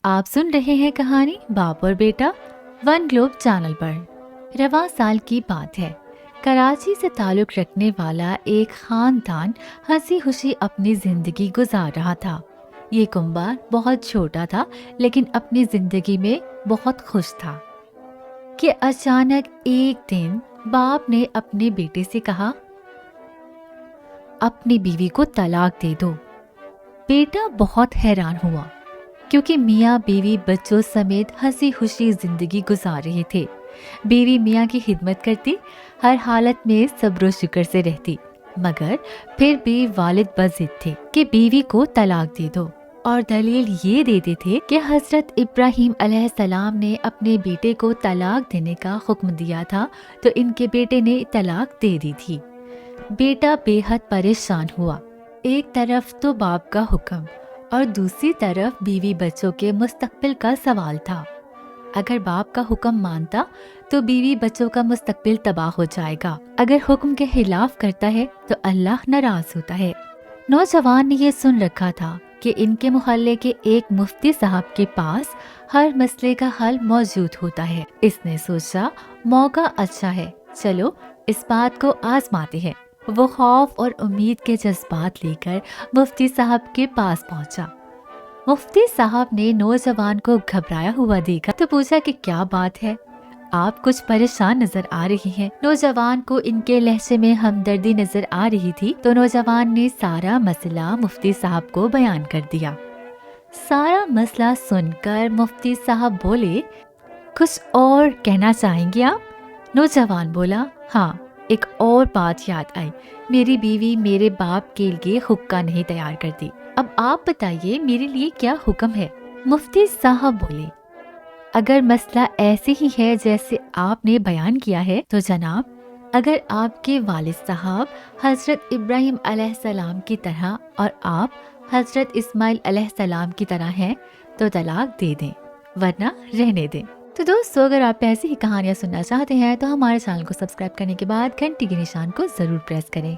آپ سن رہے ہیں کہانی باپ اور بیٹا ون گلوب چینل پر۔ رواں سال کی بات ہے، کراچی سے تعلق رکھنے والا ایک خاندان ہنسی خوشی اپنی زندگی گزار رہا تھا۔ یہ کنبہ بہت چھوٹا تھا لیکن اپنی زندگی میں بہت خوش تھا کہ اچانک ایک دن باپ نے اپنے بیٹے سے کہا، اپنی بیوی کو طلاق دے دو۔ بیٹا بہت حیران ہوا کیونکہ میاں بیوی بچوں سمیت ہنسی خوشی زندگی گزار رہے تھے۔ بیوی میاں کی خدمت کرتی، ہر حالت میں صبر و شکر سے رہتی، مگر پھر بھی والد بضد تھے کہ بیوی کو طلاق دے دو، اور دلیل یہ دیتے تھے کہ حضرت ابراہیم علیہ السلام نے اپنے بیٹے کو طلاق دینے کا حکم دیا تھا تو ان کے بیٹے نے طلاق دے دی تھی۔ بیٹا بے حد پریشان ہوا، ایک طرف تو باپ کا حکم اور دوسری طرف بیوی بچوں کے مستقبل کا سوال تھا۔ اگر باپ کا حکم مانتا تو بیوی بچوں کا مستقبل تباہ ہو جائے گا، اگر حکم کے خلاف کرتا ہے تو اللہ ناراض ہوتا ہے۔ نوجوان نے یہ سن رکھا تھا کہ ان کے محلے کے ایک مفتی صاحب کے پاس ہر مسئلے کا حل موجود ہوتا ہے۔ اس نے سوچا موقع اچھا ہے، چلو اس بات کو آزماتے ہیں۔ وہ خوف اور امید کے جذبات لے کر مفتی صاحب کے پاس پہنچا۔ مفتی صاحب نے نوجوان کو گھبرایا ہوا دیکھا تو پوچھا کہ کیا بات ہے، آپ کچھ پریشان نظر آ رہی ہیں۔ نوجوان کو ان کے لہجے میں ہمدردی نظر آ رہی تھی تو نوجوان نے سارا مسئلہ مفتی صاحب کو بیان کر دیا۔ سارا مسئلہ سن کر مفتی صاحب بولے، کچھ اور کہنا چاہیں گے آپ؟ نوجوان بولا، ہاں، ایک اور بات یاد آئی، میری بیوی میرے باپ کے لیے حقہ نہیں تیار کرتی، اب آپ بتائیے میرے لیے کیا حکم ہے؟ مفتی صاحب بولے، اگر مسئلہ ایسے ہی ہے جیسے آپ نے بیان کیا ہے تو جناب، اگر آپ کے والد صاحب حضرت ابراہیم علیہ السلام کی طرح اور آپ حضرت اسماعیل علیہ السلام کی طرح ہیں تو طلاق دے دیں ورنہ رہنے دیں۔ تو دوستو، اگر آپ ایسی ہی کہانیاں سننا چاہتے ہیں تو ہمارے چینل کو سبسکرائب کرنے کے بعد گھنٹی کے نشان کو ضرور پریس کریں۔